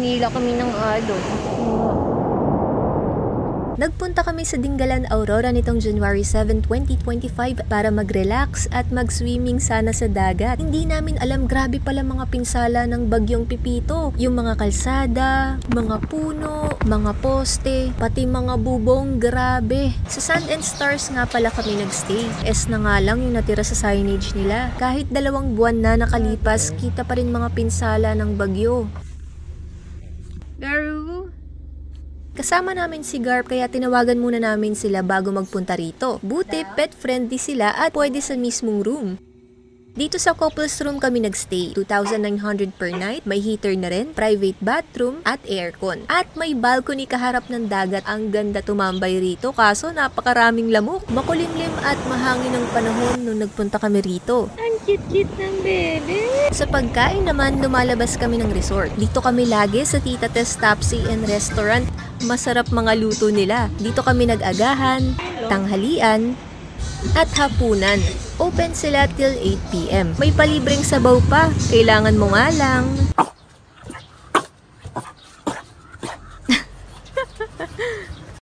Manila kami ng alon. Nagpunta kami sa Dingalan, Aurora nitong January 7, 2025 para mag-relax at mag-swimming sana sa dagat. Hindi namin alam, grabe pala mga pinsala ng bagyong Pipito. Yung mga kalsada, mga puno, mga poste, pati mga bubong, grabe. Sa Sand and Stars nga pala kami nagstay. Na nga lang yung natira sa signage nila. Kahit 2 buwan na nakalipas, kita pa rin mga pinsala ng bagyo. Garu. Kasama namin si Garp kaya tinawagan muna namin sila bago magpunta rito. Buti pet-friendly sila at pwede sa mismong room. Dito sa couples room kami nagstay. 2,900 per night, may heater na rin, private bathroom at aircon. At may balcony kaharap ng dagat. Ang ganda tumambay rito kaso napakaraming lamok. Makulimlim at mahangin ang panahon nung nagpunta kami rito. Ang cute-cute ng bebe. Sa pagkain naman, lumalabas kami ng resort. Dito kami lagi sa Tita Tess Tapsi and Restaurant. Masarap mga luto nila. Dito kami nag-agahan, tanghalian, at hapunan. Open sila till 8 PM. May palibreng sabaw pa. Kailangan mo nga lang